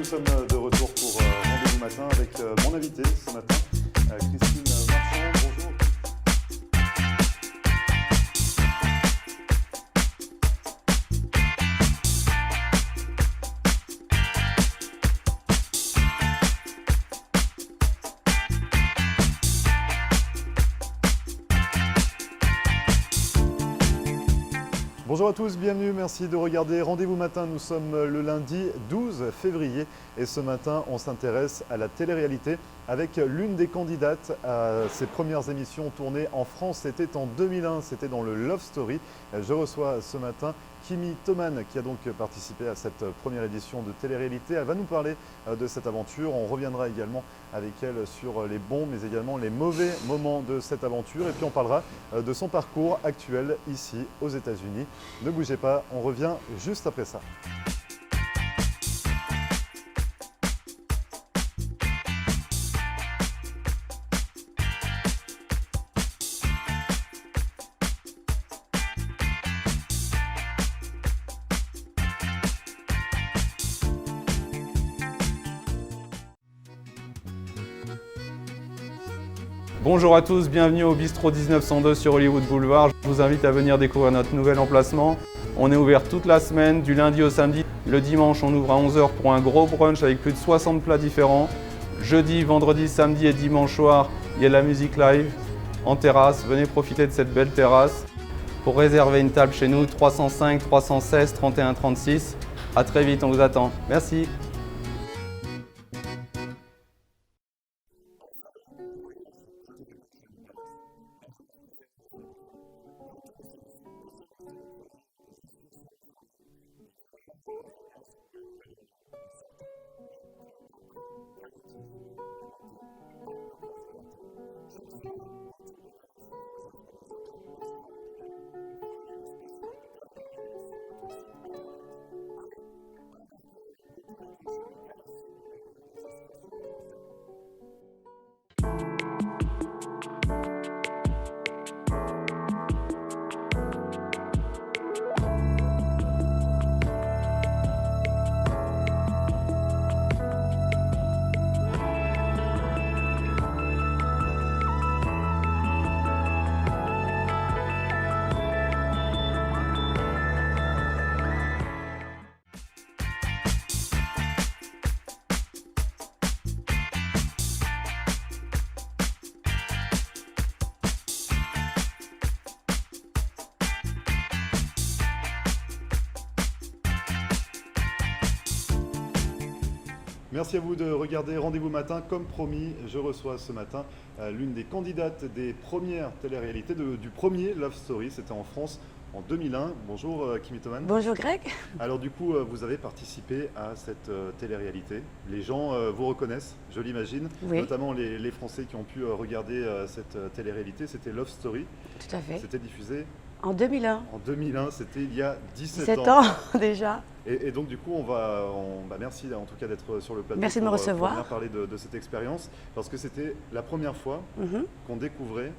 sommes de retour pour Rendez-vous Matin avec mon invité ce matin, Christine Marchand. Bonjour. Bonjour à tous, bienvenue, merci de regarder Rendez-vous Matin. Nous sommes le lundi 12 février et ce matin, on s'intéresse à la télé-réalité avec l'une des candidates à ses premières émissions tournées en France. C'était en 2001, c'était dans le Love Story. Je reçois ce matin Kimi Thoman qui a donc participé à cette première édition de télé-réalité. Elle va nous parler de cette aventure. On reviendra également avec elle sur les bons mais également les mauvais moments de cette aventure. Et puis on parlera de son parcours actuel ici aux États-Unis. Ne bougez pas, on revient juste après ça. Bonjour à tous, bienvenue au Bistrot 1902 sur Hollywood Boulevard. Je vous invite à venir découvrir notre nouvel emplacement. On est ouvert toute la semaine, du lundi au samedi. Le dimanche, on ouvre à 11 h pour un gros brunch avec plus de 60 plats différents. Jeudi, vendredi, samedi et dimanche soir, il y a de la musique live en terrasse. Venez profiter de cette belle terrasse. Pour réserver une table chez nous, 305 316 31 36. À très vite, on vous attend. Merci. Merci à vous de regarder Rendez-vous Matin. Comme promis, je reçois ce matin l'une des candidates des premières télé-réalités du premier Love Story. C'était en France en 2001. Bonjour Kimi Thoman. Bonjour Greg. Alors du coup, vous avez participé à cette télé-réalité. Les gens vous reconnaissent, je l'imagine, Oui. Notamment les Français qui ont pu regarder cette télé-réalité. C'était Love Story. Tout à fait. C'était diffusé En 2001. en 2001, c'était il y a 17 17 ans. ans déjà. Et donc du coup, merci en tout cas d'être sur le plateau. Merci de me recevoir. Pour venir parler de cette expérience, parce que c'était la première fois qu'on découvrait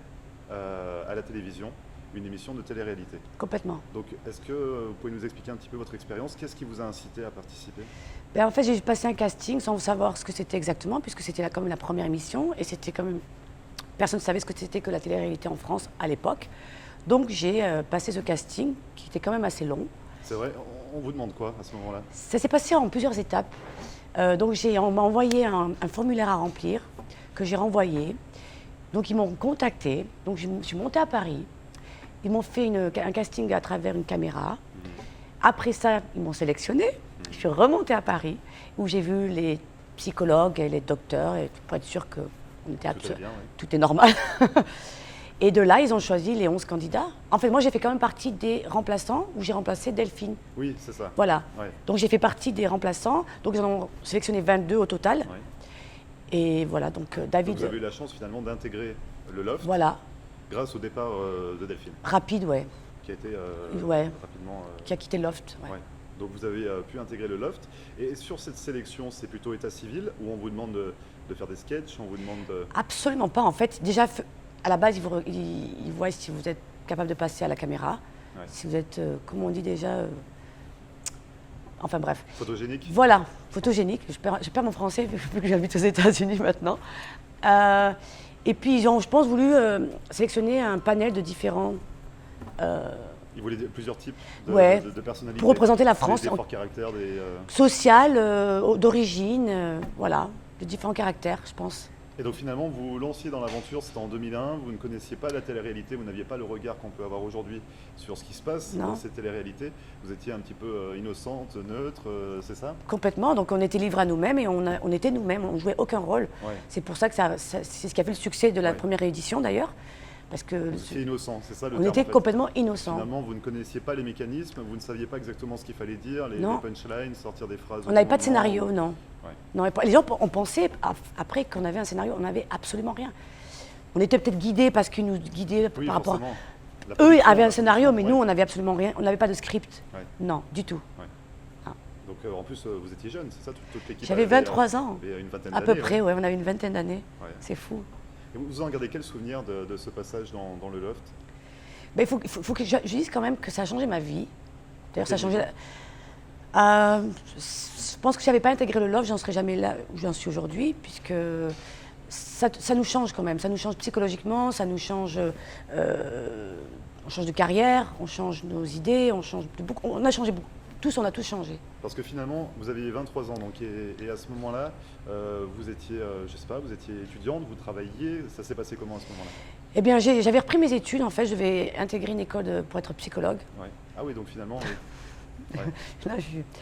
à la télévision une émission de télé-réalité. Complètement. Donc est-ce que vous pouvez nous expliquer un petit peu votre expérience? Qu'est-ce qui vous a incité à participer? En fait, j'ai passé un casting sans savoir ce que c'était exactement, puisque c'était quand même la première émission, et c'était quand même... Personne ne savait ce que c'était que la télé-réalité en France à l'époque. Donc j'ai passé ce casting, qui était quand même assez long. C'est vrai, on vous demande quoi à ce moment-là? Ça s'est passé en plusieurs étapes. Donc on m'a envoyé un formulaire à remplir, que j'ai renvoyé. Donc ils m'ont contacté, donc je suis montée à Paris. Ils m'ont fait un casting à travers une caméra. Après ça, ils m'ont sélectionné. Je suis remontée à Paris, où j'ai vu les psychologues et les docteurs, et pour être sûr que tout est normal. Et de là, ils ont choisi les 11 candidats. En fait, moi, j'ai fait quand même partie des remplaçants, où j'ai remplacé Delphine. Oui, c'est ça. Voilà. Ouais. Donc j'ai fait partie des remplaçants. Donc ils en ont sélectionné 22 au total. Ouais. Et voilà, donc David... Donc vous avez eu la chance finalement d'intégrer le Loft. Voilà. Grâce au départ de Delphine. Rapide, ouais. Qui a été rapidement... Qui a quitté le Loft. Ouais. Ouais. Donc vous avez pu intégrer le Loft. Et sur cette sélection, c'est plutôt état civil, où on vous demande de faire des sketchs, on vous demande de... Absolument pas. En fait, déjà, à la base, ils voient si vous êtes capable de passer à la caméra. Ouais. Si vous êtes, comment on dit déjà, Enfin bref. Photogénique. Voilà, photogénique. Je perds mon français vu que j'habite aux États-Unis maintenant. Et puis ils ont, je pense, voulu sélectionner un panel de différents. Ils voulaient plusieurs types Ouais, de personnalités. pour représenter la France. Des forts caractères, Social, d'origine, voilà, de différents caractères, je pense. Et donc finalement, vous lanciez dans l'aventure, c'était en 2001, vous ne connaissiez pas la télé-réalité, vous n'aviez pas le regard qu'on peut avoir aujourd'hui sur ce qui se passe Non. dans cette télé-réalité. Vous étiez un petit peu innocente, neutre, c'est ça? Complètement, donc on était livrés à nous-mêmes et on était nous-mêmes, on ne jouait aucun rôle. Ouais. C'est pour ça que c'est ce qui a fait le succès de la Ouais. première édition d'ailleurs. Parce que Vous étiez innocent, c'est ça le on terme, était en fait. complètement innocents. Finalement, vous ne connaissiez pas les mécanismes, vous ne saviez pas exactement ce qu'il fallait dire, les Non. punchlines, sortir des phrases. On n'avait pas de scénario, non. Ouais. Non, et les gens ont pensé après qu'on avait un scénario, on n'avait absolument rien. On était peut-être guidés parce qu'ils nous guidaient Oui, par rapport. forcément. La Eux production, avaient un la scénario, mais production, nous, on n'avait absolument rien. On n'avait pas de script. Ouais. Non, du tout. Donc en plus, vous étiez jeune, c'est ça, toute l'équipe? J'avais avait, 23 ans. avait une vingtaine À peu d'années, près, ouais. ouais, on avait une vingtaine d'années. Ouais. C'est fou. Et vous en gardez quel souvenir de ce passage dans le loft? Mais il faut que je dise quand même que ça a changé ma vie. D'ailleurs, ça a changé. Je pense que si je n'avais pas intégré le Love, j'en serais jamais là où j'en suis aujourd'hui, puisque ça nous change quand même. Ça nous change psychologiquement, ça nous change. On change de carrière, on change nos idées, on change de beaucoup. On a changé beaucoup. On a tous changé. Parce que finalement, vous aviez 23 ans, donc, et à ce moment-là, vous étiez, je sais pas, vous étiez étudiante, vous travailliez, ça s'est passé comment à ce moment-là? Eh bien, j'avais repris mes études, en fait, je devais intégrer une école pour être psychologue. Ouais. Ah oui, donc finalement, oui. Ouais. Là,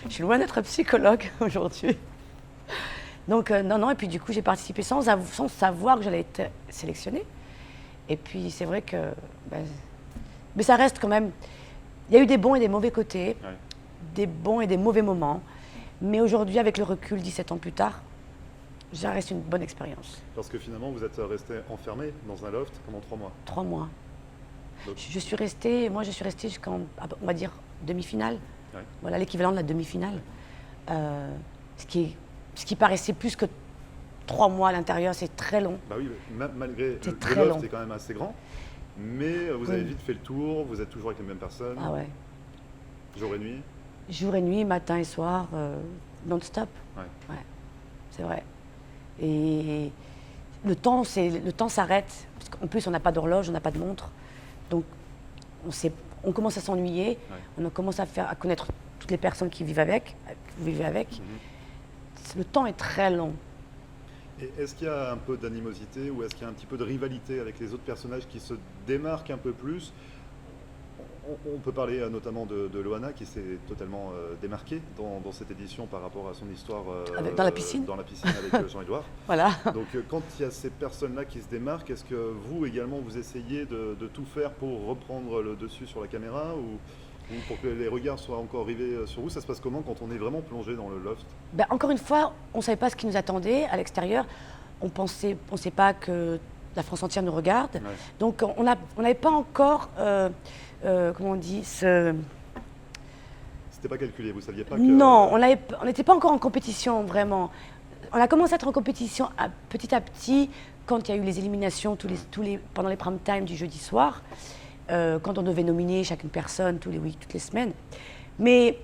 je suis loin d'être psychologue aujourd'hui. Donc, non, et puis du coup, j'ai participé sans savoir que j'allais être sélectionnée. Et puis, c'est vrai que. Mais ça reste quand même. Il y a eu des bons et des mauvais côtés, Ouais. des bons et des mauvais moments. Mais aujourd'hui, avec le recul, 17 ans plus tard, ça reste une bonne expérience. Parce que finalement, vous êtes resté enfermé dans un loft pendant 3 mois. 3 mois. Donc- Je suis restée jusqu'en, on va dire, demi-finale. Ouais. Voilà l'équivalent de la demi-finale. Ce qui paraissait plus que 3 mois à l'intérieur, c'est très long. Bah oui, malgré C'est le très loft long. est quand même assez grand, mais vous avez Oui. vite fait le tour, vous êtes toujours avec les mêmes personnes, Ah ouais. jour et nuit. Jour et nuit, matin et soir, non-stop. Ouais. Ouais, c'est vrai. Et le temps s'arrête. Parce qu'en plus, on n'a pas d'horloge, on n'a pas de montre. Donc, on commence à s'ennuyer. Ouais. On commence à connaître toutes les personnes qui vivent avec. Le temps est très long. Et est-ce qu'il y a un peu d'animosité ou est-ce qu'il y a un petit peu de rivalité avec les autres personnages qui se démarquent un peu plus? On peut parler notamment de Loana qui s'est totalement démarquée dans cette édition par rapport à son histoire Dans la piscine. Dans la piscine avec Jean-Édouard. Voilà. Donc quand il y a ces personnes-là qui se démarquent, est-ce que vous également vous essayez de tout faire pour reprendre le dessus sur la caméra ou pour que les regards soient encore rivés sur vous? Ça se passe comment quand on est vraiment plongé dans le loft? Encore une fois, on ne savait pas ce qui nous attendait à l'extérieur. On ne sait pas que la France entière nous regarde. Ouais. Donc on n'avait pas encore, comment on dit, C'était pas calculé, vous saviez pas que... Non, on n'était pas encore en compétition vraiment. On a commencé à être en compétition petit à petit quand il y a eu les éliminations pendant les prime time du jeudi soir, quand on devait nominer chacune personne toutes les semaines. Mais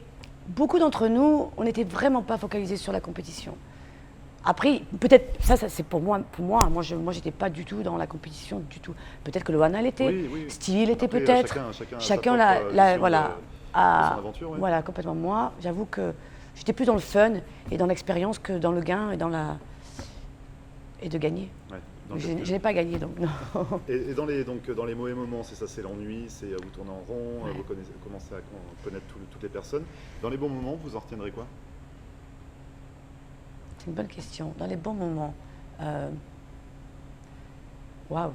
beaucoup d'entre nous, on n'était vraiment pas focalisés sur la compétition. Après, peut-être, ça c'est pour moi, j'étais pas du tout dans la compétition du tout. Peut-être que Loana l'était, Oui. Steve l'était Après, peut-être. chacun la vision voilà, de son aventure, ouais. voilà, complètement. Moi, j'avoue que j'étais plus dans le fun et dans l'expérience que dans le gain et de gagner. Ouais. Je n'ai pas gagné, donc non. Et dans les mauvais moments, c'est ça, c'est l'ennui, c'est vous tournez en rond, Ouais. vous commencez à connaître toutes les personnes. Dans les bons moments, vous en retiendrez quoi? C'est une bonne question. Dans les bons moments, waouh.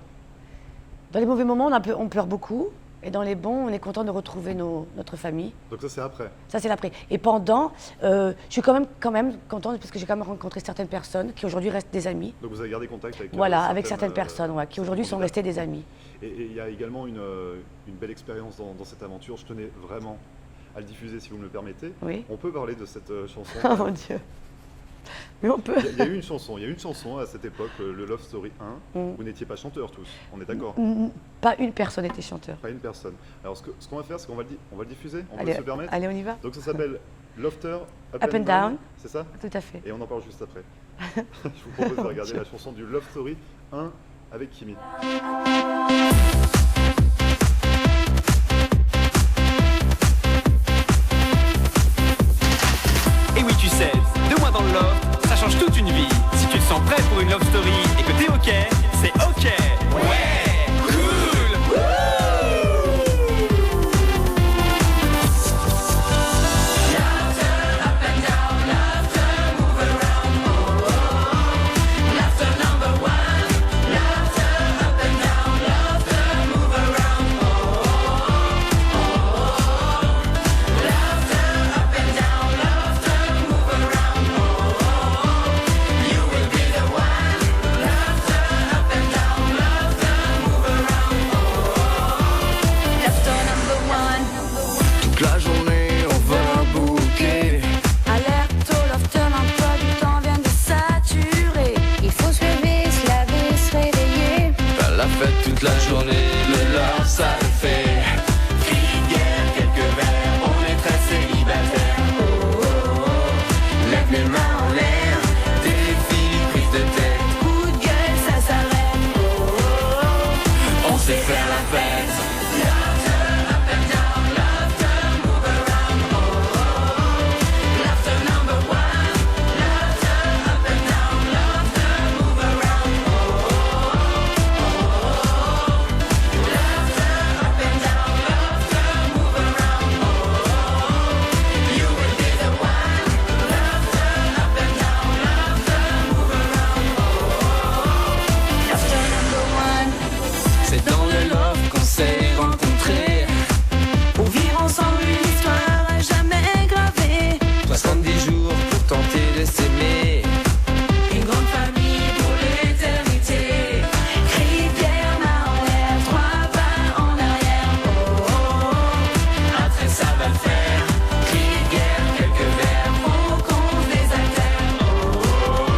Dans les mauvais moments, on pleure beaucoup. Et dans les bons, on est content de retrouver notre famille. Donc ça, c'est après. Ça, c'est l'après. Et pendant, je suis quand même contente parce que j'ai quand même rencontré certaines personnes qui aujourd'hui restent des amis. Donc vous avez gardé contact avec Avec certaines personnes qui aujourd'hui sont restées des amis. Et il y a également une belle expérience dans cette aventure. Je tenais vraiment à le diffuser si vous me le permettez. Oui. On peut parler de cette chanson. Oh mon Dieu. Mais on peut. Il y a eu une chanson à cette époque, le Love Story 1. Vous n'étiez pas chanteurs tous, on est d'accord? Pas une personne était chanteur. Pas une personne. Alors ce qu'on va faire, c'est qu'on va le diffuser, on va Allez, se le permettre. allez, on y va. Donc ça s'appelle Lofter Up and Down. c'est ça? Tout à fait. Et on en parle juste après. Je vous propose de regarder la chanson du Love Story 1 avec Kimi. Et oui, tu sais, 2 mois dans le loft, ça change toute une vie. Si tu te sens prêt pour une love story et que t'es ok, c'est ok. Ouais, cool. Toute la journée, on va bouquer. Alerte au lofter, l'emploi du temps vient de saturer. Il faut se lever, se laver, se réveiller. À la fête toute la journée, le love ça le fait. Cri de guerre, quelques verres, on est très célibataire. Oh, oh, oh. Lève les mains en l'air, défi, prise de tête. Coup de gueule, ça s'arrête. Oh, oh, oh. On sait faire la fête. C'est dans le love qu'on s'est rencontrés. Pour vivre ensemble une histoire à jamais gravée. 70 jours pour tenter de s'aimer. Une grande famille pour l'éternité. Cri de guerre, main en l'air, 3 pas en arrière. Oh, oh, oh. Après ça va le faire. Cri de guerre, quelques verres. Faut qu'on se désaltère. Oh, oh, oh.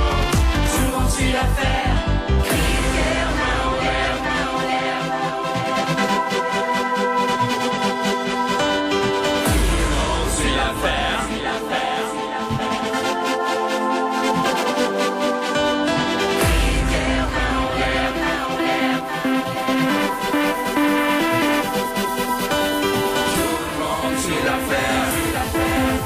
Tout le monde suit l'affaire. Cri de guerre, main en l'air, main en l'air. On suit l'affaire. On suit l'affaire.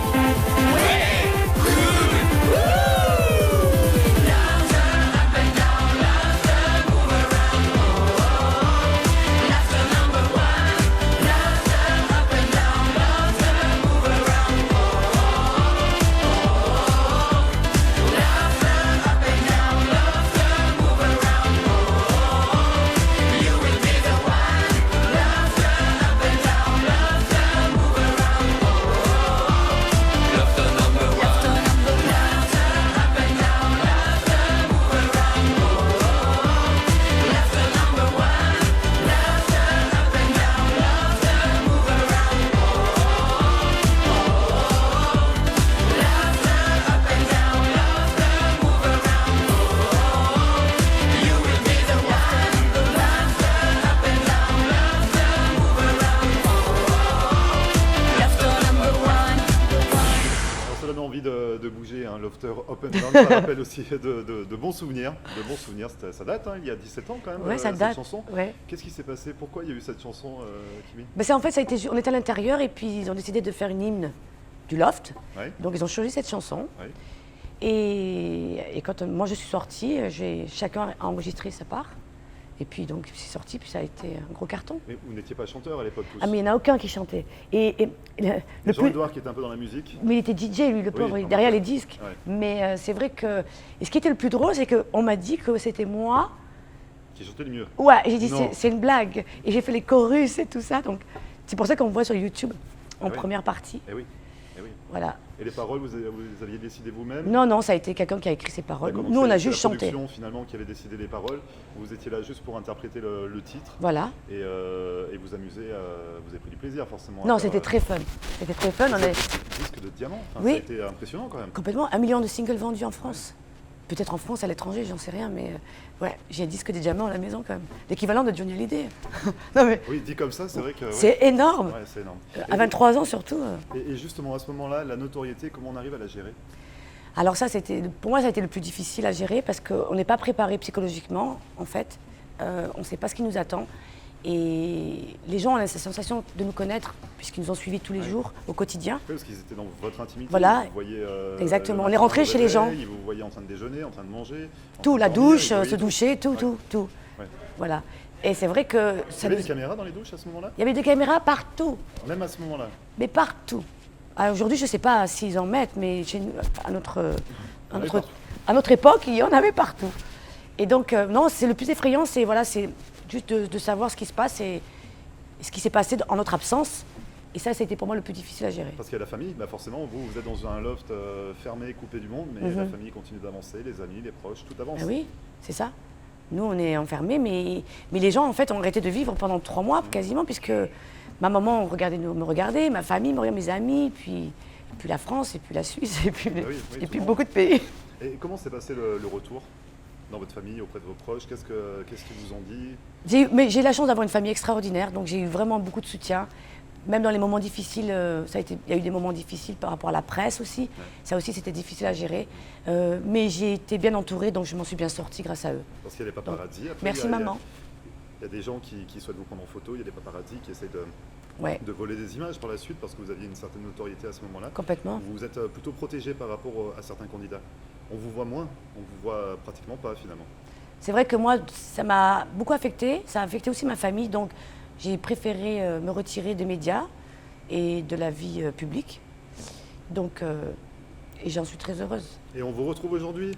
Ça donne envie de bouger, hein, Lofter Up and Down, ça rappelle aussi de bons souvenirs. De bons souvenirs, ça date, hein, il y a 17 ans quand même, Ouais, ça cette date. chanson. Ouais. Qu'est-ce qui s'est passé? Pourquoi il y a eu cette chanson, Kimi? Ben, en fait, on était à l'intérieur et puis ils ont décidé de faire une hymne du loft. Ouais. Donc ils ont choisi cette chanson. Ouais. Et quand moi je suis sortie, chacun a enregistré sa part. Et puis donc c'est sorti, puis ça a été un gros carton. Mais vous n'étiez pas chanteur à l'époque tous? Ah mais il n'y en a aucun qui chantait. Et le Jean-Edouard qui était un peu dans la musique. Mais il était DJ lui, le pauvre, Oui, derrière ouais. les disques. Ouais. Mais c'est vrai que... Et ce qui était le plus drôle, c'est qu'on m'a dit que c'était moi. Qui chantait le mieux. Ouais, j'ai dit Non. c'est une blague. Et j'ai fait les chorus et tout ça. Donc c'est pour ça qu'on me voit sur YouTube en Ah oui. première partie. Eh oui, eh oui. Voilà. Et les paroles, vous aviez décidé vous-même? Non, non, ça a été quelqu'un qui a écrit ses paroles. D'accord, donc Nous, on a c'est juste la chanté. production, finalement, qui avait décidé les paroles. Vous étiez là juste pour interpréter le titre. Voilà. Et vous amusez, vous avez pris du plaisir forcément. à Non, faire, c'était très fun. C'était très fun. On c'est est un disque de diamant. Enfin, Oui. Ça a été impressionnant quand même. complètement 1 million de singles vendus en France. Peut-être en France, à l'étranger, j'en sais rien, mais ouais, j'ai un disque de diamant à la maison quand même. L'équivalent de Johnny Hallyday. Non mais Oui, dit comme ça, c'est vrai que... ouais. c'est énorme. Ouais, c'est énorme. À 23 ans surtout. Et justement, à ce moment-là, la notoriété, comment on arrive à la gérer? Alors ça, pour moi, ça a été le plus difficile à gérer parce qu'on n'est pas préparé psychologiquement, en fait. On ne sait pas ce qui nous attend. Et les gens ont la sensation de nous connaître puisqu'ils nous ont suivis tous les jours, au quotidien. Oui, parce qu'ils étaient dans votre intimité. Voilà. Vous voyez, Exactement. le On est matin rentré au chez les gens. réveil, Ils vous voyaient en train de déjeuner, en train de manger. en Tout, train la de dormir, douche, ils voyaient se doucher, tout, Ouais. tout, tout. Ouais. Voilà. Et c'est vrai que Il y ça avait nous... des caméras dans les douches à ce moment-là? Il y avait des caméras partout, Même à ce moment-là? mais partout. Alors, aujourd'hui, je ne sais pas s'ils en mettent, mais chez nous, à notre époque, il y en avait partout. Et donc, non, c'est le plus effrayant, c'est voilà, c'est juste de savoir ce qui se passe et ce qui s'est passé en notre absence. Et ça, c'était pour moi le plus difficile à gérer. Parce qu'il y a la famille, bah forcément, vous êtes dans un loft fermé, coupé du monde, mais la famille continue d'avancer, les amis, les proches, tout avance. Ah oui, c'est ça. Nous, on est enfermés, mais les gens, en fait, ont arrêté de vivre pendant 3 mois, quasiment, puisque ma maman me regardait, ma famille me regardait, mes amis, puis la France, et puis la Suisse, et puis, oui, et tout puis le monde. beaucoup de pays. Et comment s'est passé le retour dans votre famille, auprès de vos proches? Qu'est-ce qu'ils vous ont dit? Mais j'ai eu la chance d'avoir une famille extraordinaire, donc j'ai eu vraiment beaucoup de soutien. Même dans les moments difficiles, il y a eu des moments difficiles par rapport à la presse aussi. Ouais. Ça aussi, c'était difficile à gérer. Mais j'ai été bien entourée, donc je m'en suis bien sortie grâce à eux. Parce qu'il y a des paparazzi. Après, Merci, il y a- maman. Il y a des gens qui souhaitent vous prendre en photo, il y a des paparazzi qui essayent Ouais, de voler des images par la suite parce que vous aviez une certaine notoriété à ce moment-là. complètement. Vous êtes plutôt protégé par rapport à certains candidats. On vous voit moins, on vous voit pratiquement pas finalement. C'est vrai que moi, ça m'a beaucoup affectée. Ça a affecté aussi ma famille, donc j'ai préféré me retirer des médias et de la vie publique. Donc, et j'en suis très heureuse. Et on vous retrouve aujourd'hui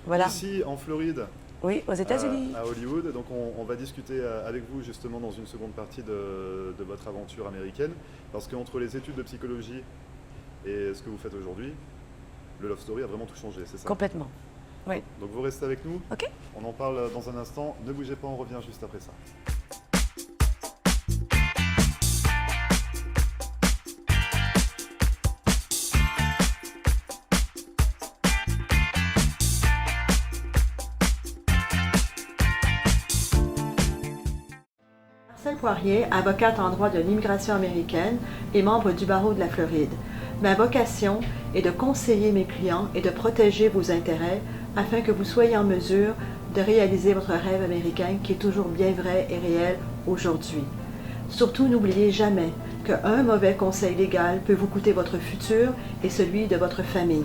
Voilà. ici en Floride, Oui, aux États-Unis. à Hollywood. Donc on va discuter avec vous justement dans une seconde partie de votre aventure américaine. Parce qu'entre les études de psychologie et ce que vous faites aujourd'hui, le Love Story a vraiment tout changé, c'est ça? Complètement. Oui. Donc vous restez avec nous, Ok. on en parle dans un instant. Ne bougez pas, on revient juste après ça. Marcelle Poirier, avocate en droit de l'immigration américaine et membre du barreau de la Floride. Ma vocation est de conseiller mes clients et de protéger vos intérêts afin que vous soyez en mesure de réaliser votre rêve américain qui est toujours bien vrai et réel aujourd'hui. Surtout, n'oubliez jamais qu'un mauvais conseil légal peut vous coûter votre futur et celui de votre famille.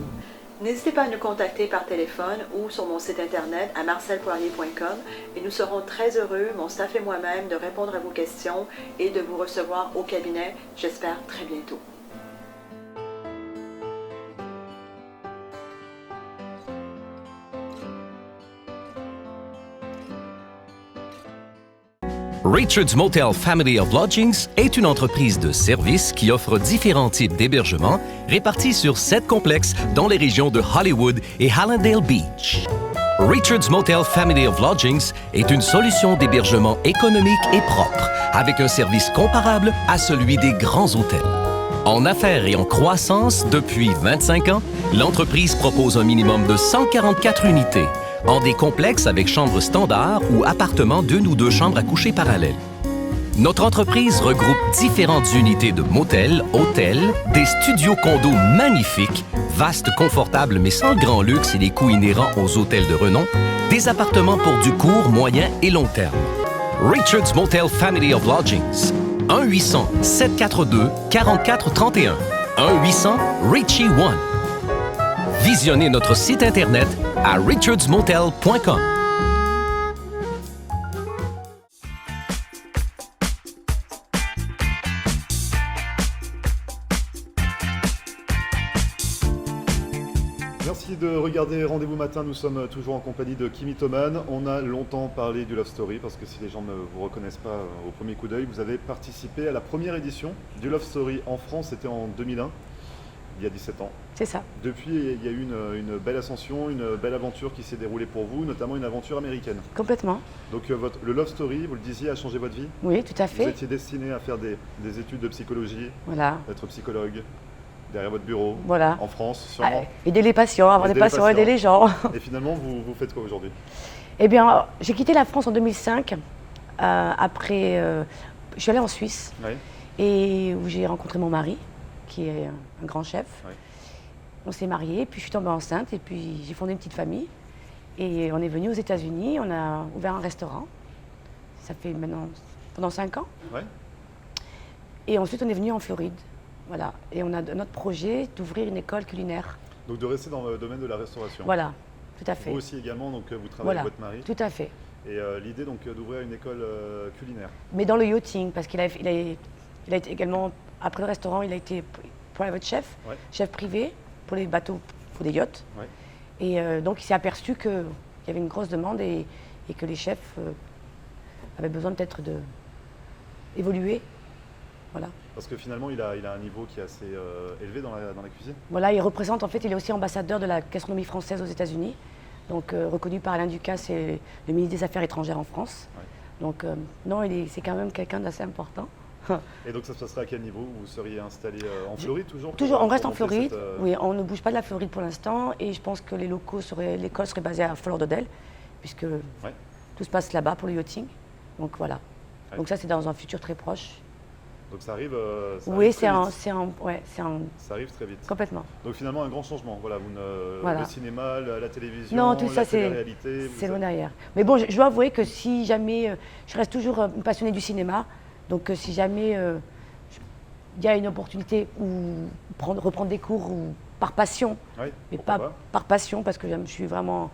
N'hésitez pas à nous contacter par téléphone ou sur mon site internet à marcelpoirier.com et nous serons très heureux, mon staff et moi-même, de répondre à vos questions et de vous recevoir au cabinet, j'espère très bientôt. Richard's Motel Family of Lodgings est une entreprise de services qui offre différents types d'hébergements répartis sur 7 complexes dans les régions de Hollywood et Hallandale Beach. Richard's Motel Family of Lodgings est une solution d'hébergement économique et propre, avec un service comparable à celui des grands hôtels. En affaires et en croissance depuis 25 ans, l'entreprise propose un minimum de 144 unités, en des complexes avec chambres standards ou appartements d'1 ou 2 chambres à coucher parallèles. Notre entreprise regroupe différentes unités de motels, hôtels, des studios condos magnifiques, vastes, confortables mais sans le grand luxe et les coûts inhérents aux hôtels de renom, des appartements pour du court, moyen et long terme. Richard's Motel Family of Lodgings. 1-800-742-4431. 1-800-RICHIE-1. Visionnez notre site internet à richardsmotel.com. Merci de regarder Rendez-vous Matin, nous sommes toujours en compagnie de Kimi Thoman. On a longtemps parlé du Love Story parce que si les gens ne vous reconnaissent pas au premier coup d'œil, vous avez participé à la première édition du Love Story en France, c'était en 2001, il y a 17 ans. C'est ça. Depuis, il y a eu une belle ascension, une belle aventure qui s'est déroulée pour vous, notamment une aventure américaine. Complètement. Donc le Love Story, vous le disiez, a changé votre vie. Oui, tout à Vous fait. étiez destiné à faire des études de psychologie, Voilà. être psychologue. derrière votre bureau, Voilà. en France, sûrement. Aider les patients, avoir des patients, aider les gens. Et finalement, vous faites quoi aujourd'hui? Eh bien, j'ai quitté la France en 2005. Je suis allée en Suisse Oui. et où j'ai rencontré mon mari, qui est un grand chef. Oui. On s'est mariés, puis je suis tombée enceinte et puis j'ai fondé une petite famille. Et on est venu aux États-Unis, on a ouvert un restaurant. Ça fait maintenant pendant 5 ans. Ouais. Et ensuite, on est venu en Floride. Voilà. Et on a notre projet d'ouvrir une école culinaire. Donc de rester dans le domaine de la restauration. Voilà, tout à fait. Vous aussi également, donc vous travaillez Voilà, avec votre mari. tout à fait. Et l'idée donc d'ouvrir une école culinaire. Mais dans le yachting, parce qu'il a été également, après le restaurant, il a été private chef, Ouais. chef privé pour les bateaux, pour les yachts. Ouais. Et donc il s'est aperçu qu'il y avait une grosse demande et que les chefs avaient besoin peut-être d'évoluer. Voilà. Parce que finalement, il a un niveau qui est assez élevé dans la cuisine. Voilà, il représente, en fait, il est aussi ambassadeur de la gastronomie française aux États-Unis, donc reconnu par Alain Ducasse et le ministre des Affaires étrangères en France. Ouais. Donc non, c'est quand même quelqu'un d'assez important. Et donc ça se passerait à quel niveau? Vous seriez installé en Floride toujours? Toujours, on reste en monter Floride. cette, Oui, on ne bouge pas de la Floride pour l'instant et je pense que l'école serait basée à Fort Lauderdale puisque tout se passe là-bas pour le yachting. Donc voilà. Ouais. Donc ça, c'est dans un futur très proche. Donc ça arrive. Oui, très vite. c'est Ça arrive très vite. complètement. Donc finalement un grand changement. Voilà, Voilà. Le cinéma, la télévision, Non, tout ça, la c'est télé-réalité. c'est loin derrière. Mais bon, je dois avouer que si jamais, je reste toujours une passionnée du cinéma, donc si jamais il y a une opportunité ou reprendre des cours ou par passion, Oui, mais pourquoi pas par passion parce que je suis vraiment.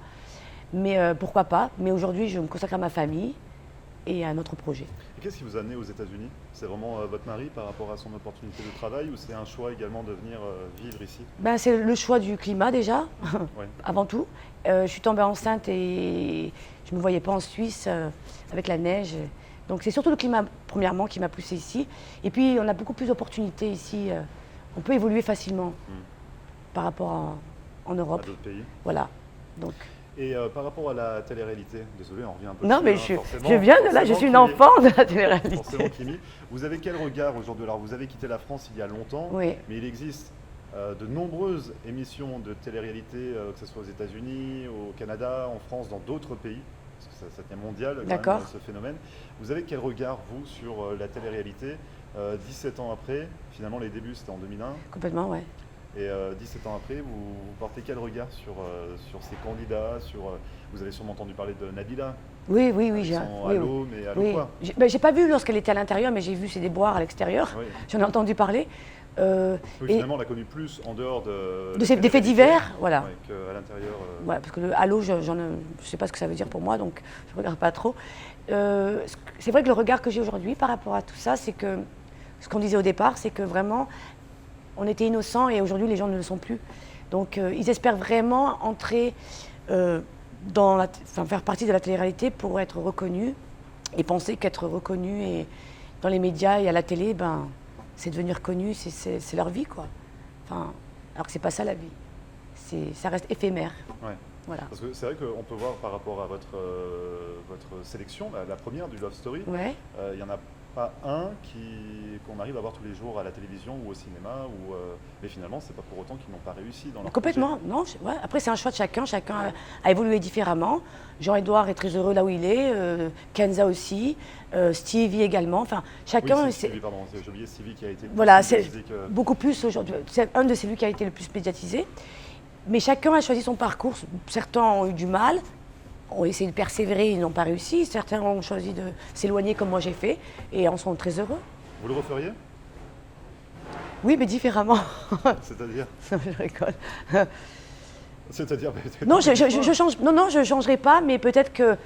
Mais pourquoi pas? Mais aujourd'hui, je me consacre à ma famille et à notre projet. Et qu'est-ce qui vous a amené aux États-Unis? C'est vraiment votre mari par rapport à son opportunité de travail ou c'est un choix également de venir vivre ici? Ben, c'est le choix du climat déjà, Ouais. avant tout. Je suis tombée enceinte et je ne me voyais pas en Suisse avec la neige. Donc c'est surtout le climat, premièrement, qui m'a poussée ici. Et puis on a beaucoup plus d'opportunités ici. On peut évoluer facilement par rapport en Europe. À d'autres pays. Voilà. Donc, Et par rapport à la télé-réalité, désolé, on revient un peu non, dessus, mais hein, forcément- je viens de là, je forcément suis une Kimi- enfant de la télé-réalité. Forcément, Kimi. Vous avez quel regard aujourd'hui? Alors, vous avez quitté la France il y a longtemps, Oui. mais il existe de nombreuses émissions de télé-réalité, que ce soit aux États-Unis, au Canada, en France, dans d'autres pays, parce que ça devient mondial, quand D'accord. même, ce phénomène. Vous avez quel regard, vous, sur la télé-réalité 17 ans après, finalement, les débuts, c'était en 2001. Complètement, ouais. Et 17 ans après, vous portez quel regard sur ces candidats vous avez sûrement entendu parler de Nabila. Oui, oui, Ils j'ai. sont à Oui, l'eau, mais à l'eau oui. quoi? J'ai pas vu lorsqu'elle était à l'intérieur, mais j'ai vu ses déboires à l'extérieur. Oui. J'en ai entendu parler. Oui, Et- finalement, on l'a connu plus en dehors de des faits divers, voilà. ouais, qu'à l'intérieur. Ouais, parce que le halo, je ne sais pas ce que ça veut dire pour moi, donc je ne regarde pas trop. C'est vrai que le regard que j'ai aujourd'hui par rapport à tout ça, c'est que ce qu'on disait au départ, c'est que vraiment, on était innocents et aujourd'hui, les gens ne le sont plus. Donc, ils espèrent vraiment entrer faire partie de la télé-réalité pour être reconnus et penser qu'être reconnus et dans les médias et à la télé, ben, c'est devenir connu, c'est leur vie, quoi. Enfin, alors que c'est pas ça la vie. Ça reste éphémère. Ouais. Voilà. Parce que c'est vrai qu'on peut voir par rapport à votre sélection, la première du Love Story, Ouais. il n'y en a pas un qu'on arrive à voir tous les jours à la télévision ou au cinéma, mais finalement, c'est pas pour autant qu'ils n'ont pas réussi dans leur Complètement, non. Ouais. Après, c'est un choix de chacun. Chacun a évolué différemment. Jean-Édouard est très heureux là où il est. Kenza aussi. Stevie également. Enfin, chacun. Oui, c'est c'est- Stevie, pardon, j'ai oublié Stevie qui a été Voilà, plus c'est médiatisé que- beaucoup plus aujourd'hui. C'est un de celui qui a été le plus médiatisé. Mais chacun a choisi son parcours. Certains ont eu du mal, ont essayé de persévérer, ils n'ont pas réussi. Certains ont choisi de s'éloigner comme moi j'ai fait et en sont très heureux. Vous le referiez? Oui, mais différemment. C'est-à-dire? Je rigole. C'est-à-dire Non, je change. Non, je changerai pas, mais peut-être que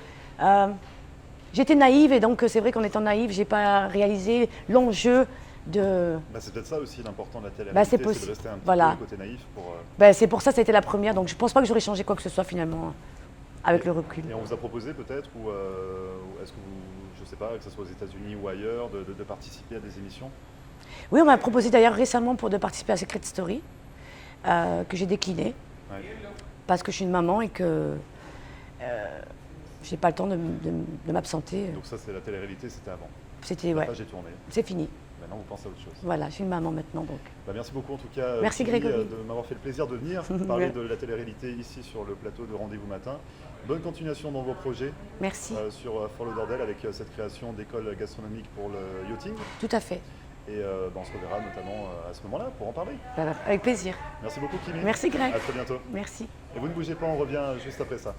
j'étais naïve et donc c'est vrai qu'en étant naïve, j'ai pas réalisé l'enjeu de. Bah, c'est peut-être ça aussi l'important de la télé, Bah, c'est c'est de possible. rester un petit Voilà. peu côté naïf pour. Ben, c'est pour ça que ça a été la première, donc je pense pas que j'aurais changé quoi que ce soit finalement avec le recul. Et on vous a proposé peut-être, ou est-ce que vous, je sais pas, que ce soit aux États-Unis ou ailleurs, de participer à des émissions? Oui, on m'a proposé d'ailleurs récemment de participer à Secret Story, que j'ai décliné Ouais. parce que je suis une maman et que j'ai pas le temps de m'absenter. Donc ça, c'est la télé-réalité, c'était avant. C'était La ouais, page est tournée. c'est fini. Maintenant, vous pensez à autre chose. Voilà, je suis une maman maintenant donc. Merci beaucoup en tout cas. Merci, Sylvie, Grégory. de m'avoir fait le plaisir de venir parler de la télé-réalité ici sur le plateau de Rendez-vous Matin. Bonne continuation dans vos projets Merci. sur Fort Lauderdale avec cette création d'école gastronomique pour le yachting. Tout à fait. Et on se reverra notamment à ce moment-là pour en parler. Avec plaisir. Merci beaucoup Kimi. Merci Greg. À très bientôt. Merci. Et vous ne bougez pas, on revient juste après ça.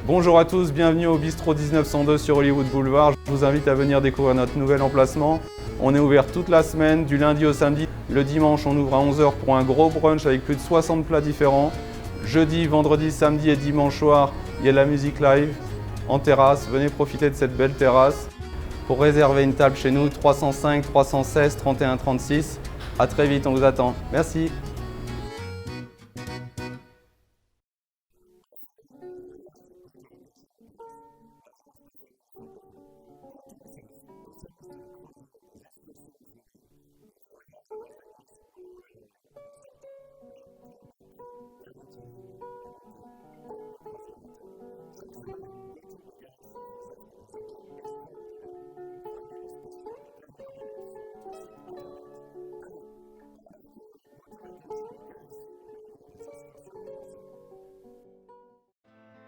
Bonjour à tous, bienvenue au Bistrot 1902 sur Hollywood Boulevard. Je vous invite à venir découvrir notre nouvel emplacement. On est ouvert toute la semaine, du lundi au samedi. Le dimanche, on ouvre à 11h pour un gros brunch avec plus de 60 plats différents. Jeudi, vendredi, samedi et dimanche soir, il y a de la musique live en terrasse. Venez profiter de cette belle terrasse. Pour réserver une table chez nous, 305 316 31 36. À très vite, on vous attend. Merci.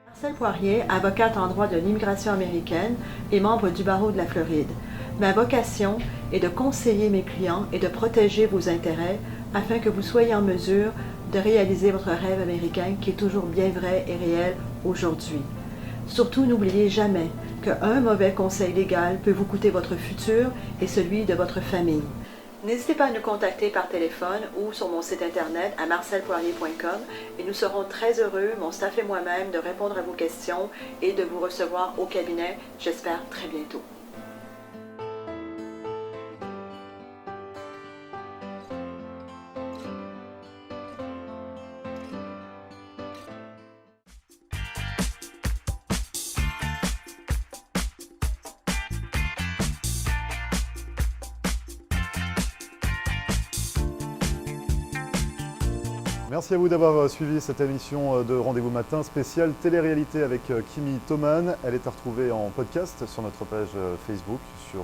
Marcelle Poirier, avocate en droit de l'immigration américaine et membre du barreau de la Floride. Ma vocation est de conseiller mes clients et de protéger vos intérêts afin que vous soyez en mesure de réaliser votre rêve américain qui est toujours bien vrai et réel aujourd'hui. Surtout, n'oubliez jamais qu'un mauvais conseil légal peut vous coûter votre futur et celui de votre famille. N'hésitez pas à nous contacter par téléphone ou sur mon site internet à marcelpoirier.com et nous serons très heureux, mon staff et moi-même, de répondre à vos questions et de vous recevoir au cabinet, j'espère très bientôt. Merci à vous d'avoir suivi cette émission de Rendez-vous Matin spéciale télé-réalité avec Kimi Thoman. Elle est à retrouver en podcast sur notre page Facebook, sur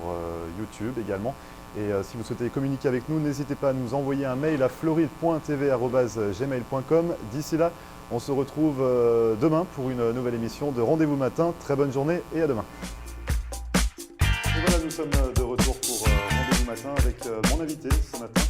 YouTube également. Et si vous souhaitez communiquer avec nous, n'hésitez pas à nous envoyer un mail à floride.tv@gmail.com. D'ici là, on se retrouve demain pour une nouvelle émission de Rendez-vous Matin. Très bonne journée et à demain. Et voilà, nous sommes de retour pour Rendez-vous Matin avec mon invité ce matin.